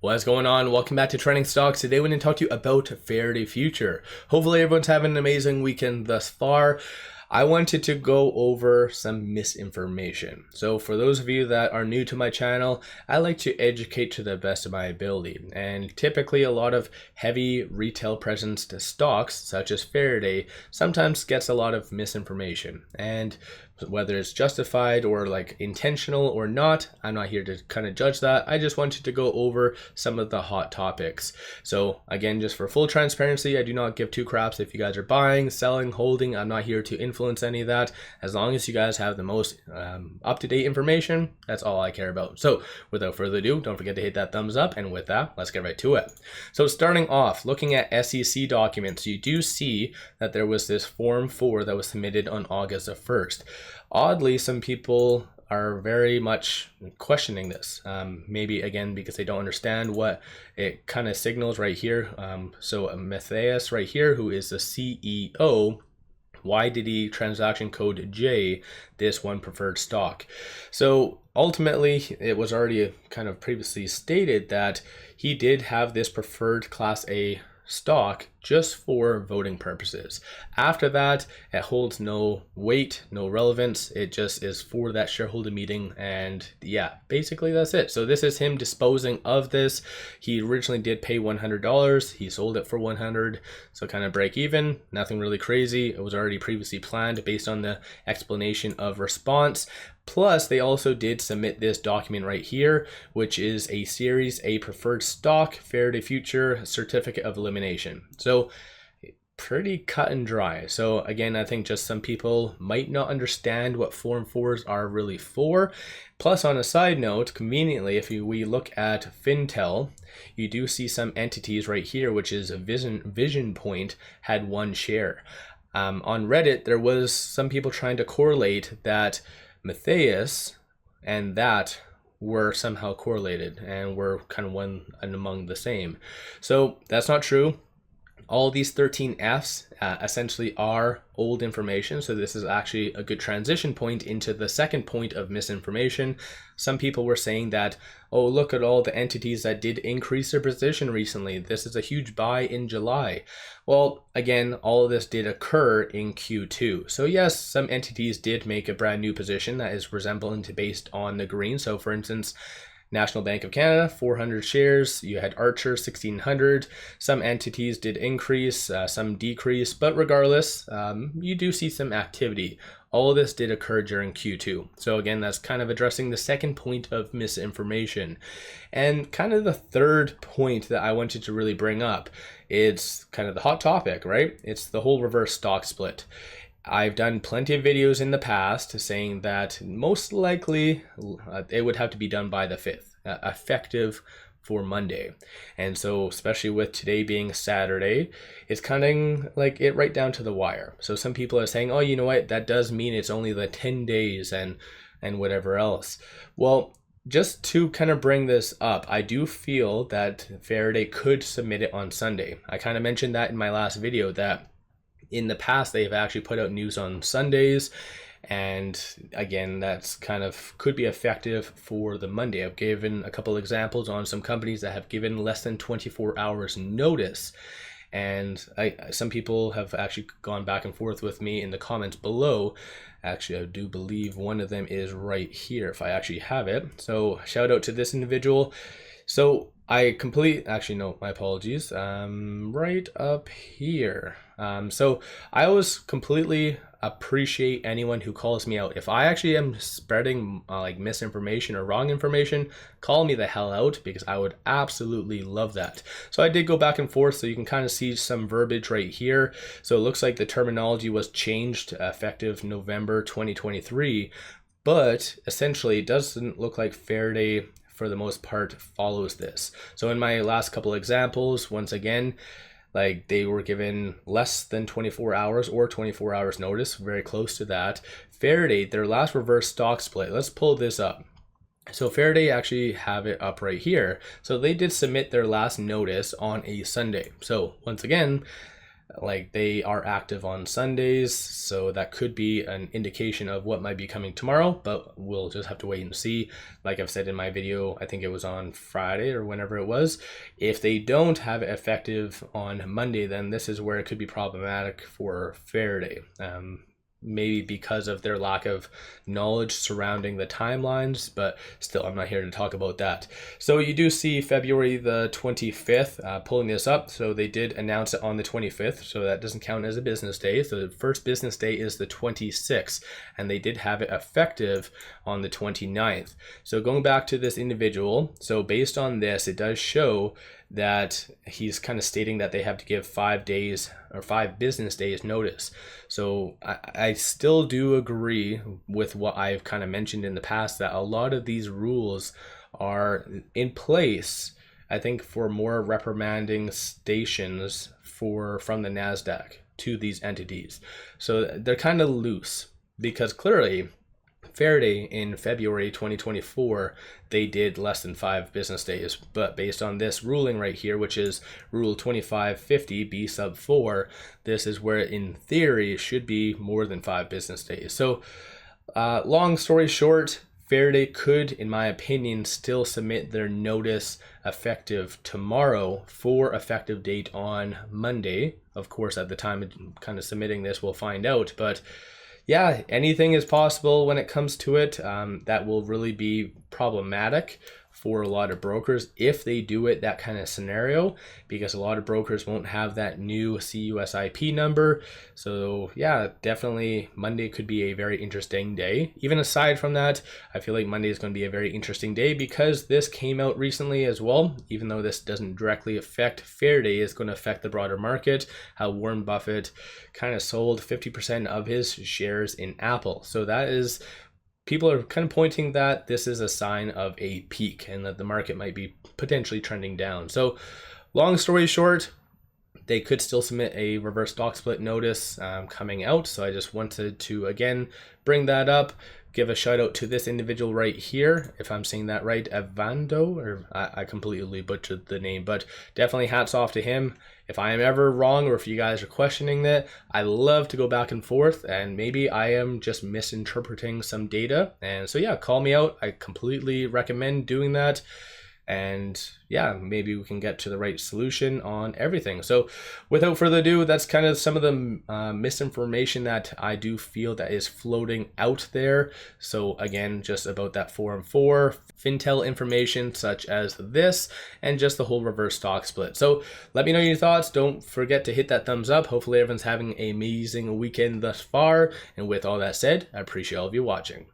What's going on? Welcome back to Trending Stocks. Today we're going to talk to you about Faraday Future. Hopefully everyone's having an amazing weekend thus far. I wanted to go over some misinformation. So for those of you that are new to my channel, I like to educate to the best of my ability. And typically a lot of heavy retail presence stocks, such as Faraday, sometimes gets a lot of misinformation. And whether it's justified or like intentional or not, I'm not here to kind of judge that. I just wanted to go over some of the hot topics. So again, just for full transparency, I do not give two craps if you guys are buying, selling, holding. I'm not here to influence any of that. As long as you guys have the most up-to-date information, that's all I care about. So without further ado, don't forget to hit that thumbs up. And with that, let's get right to it. So starting off, looking at SEC documents, you do see that there was this Form 4 that was submitted on August the 1st. Oddly, some people are very much questioning this, maybe again because they don't understand what it kind of signals right here. So 𝗪𝗧𝗧𝗛 right here, who is the CEO, why did he transaction code J this one preferred stock? So ultimately, it was already kind of previously stated that he did have this preferred Class A stock just for voting purposes. After that, it holds no weight, no relevance. It just is for that shareholder meeting, and yeah, basically that's it. So this is him disposing of this. He originally did pay $100. He sold it for $100, so kind of break even. Nothing really crazy. It was already previously planned based on the explanation of response. Plus, they also did submit this document right here, which is a Series A preferred stock, Faraday Future Certificate of Elimination. So pretty cut and dry. So again, I think just some people might not understand what Form 4s are really for. Plus, on a side note, conveniently, if we look at Fintel, you do see some entities right here, which is a Vision Point had one share. On Reddit, there was some people trying to correlate that 𝗪𝗧𝗧𝗛 and that were somehow correlated and were kind of one and among the same. So that's not true. All these 13 Fs essentially are old information. So this is actually a good transition point into the second point of misinformation. Some people were saying that, oh, look at all the entities that did increase their position recently. This is a huge buy in July. Well, again, all of this did occur in Q2. So yes, some entities did make a brand new position that is resembling to based on the green. So for instance, National Bank of Canada, 400 shares. You had Archer, 1,600. Some entities did increase, some decrease, but regardless, you do see some activity. All of this did occur during Q2. So again, that's kind of addressing the second point of misinformation. And kind of the third point that I wanted to really bring up, it's kind of the hot topic, right? It's the whole reverse stock split. I've done plenty of videos in the past saying that most likely it would have to be done by the 5th, effective for Monday. And so especially with today being Saturday, it's kind of like it right down to the wire. So some people are saying, oh, you know what, that does mean it's only the 10 days and whatever else. Well, just to kind of bring this up, I do feel that Faraday could submit it on Sunday. I kind of mentioned that in my last video that in the past, they've actually put out news on Sundays. And again, that's kind of could be effective for the Monday. I've given a couple examples on some companies that have given less than 24 hours notice. And some people have actually gone back and forth with me in the comments below. Actually, I do believe one of them is right here if I actually have it. So shout out to this individual. So actually no, my apologies, right up here. So I always completely appreciate anyone who calls me out. If I actually am spreading like misinformation or wrong information, call me the hell out, because I would absolutely love that. So I did go back and forth, so you can kind of see some verbiage right here. So it looks like the terminology was changed effective November 2023, but essentially it doesn't look like Faraday for the most part follows this. So in my last couple examples, once again, like they were given less than 24 hours or 24 hours notice, very close to that. Faraday, their last reverse stock split, let's pull this up. So Faraday actually have it up right here. So they did submit their last notice on a Sunday. So once again, Like they are active on Sundays, so that could be an indication of what might be coming tomorrow, but we'll just have to wait and see. Like I've said in my video, I think it was on Friday or whenever it was, if they don't have it effective on Monday, then this is where it could be problematic for Faraday. Maybe because of their lack of knowledge surrounding the timelines, but still, I'm not here to talk about that. So you do see February the 25th, pulling this up. So they did announce it on the 25th, so that doesn't count as a business day. So the first business day is the 26th, and they did have it effective on the 29th. So going back to this individual, so based on this, it does show that he's kind of stating that they have to give 5 days or 5 business days notice. So I still do agree with what I've kind of mentioned in the past, that a lot of these rules are in place, I think, for more reprimanding stations from the NASDAQ to these entities. So they're kind of loose, because clearly Faraday in February 2024, they did less than 5 business days, but based on this ruling right here, which is Rule 2550 B sub 4, this is where in theory it should be more than 5 business days. So long story short, Faraday could, in my opinion, still submit their notice effective tomorrow for effective date on Monday. Of course, at the time of kind of submitting this, we'll find out, but yeah, anything is possible when it comes to it. That will really be problematic for a lot of brokers if they do it that kind of scenario, because a lot of brokers won't have that new CUSIP number. So yeah, definitely Monday could be a very interesting day. Even aside from that, I feel like Monday is going to be a very interesting day because this came out recently as well. Even though this doesn't directly affect Faraday, it's going to affect the broader market, how Warren Buffett kind of sold 50% of his shares in Apple. So that is, people are kind of pointing that this is a sign of a peak and that the market might be potentially trending down. So long story short, they could still submit a reverse stock split notice coming out. So I just wanted to, again, bring that up. Give a shout out to this individual right here, if I'm saying that right, Evando, or I completely butchered the name, but definitely hats off to him. If I am ever wrong, or if you guys are questioning that, I love to go back and forth, and maybe I am just misinterpreting some data. And so yeah, call me out. I completely recommend doing that. And yeah, maybe we can get to the right solution on everything. So without further ado, that's kind of some of the misinformation that I do feel that is floating out there. So again, just about that 4 and 4 Fintel information such as this, and just the whole reverse stock split. So let me know your thoughts. Don't forget to hit that thumbs up. Hopefully everyone's having an amazing weekend thus far. And with all that said, I appreciate all of you watching.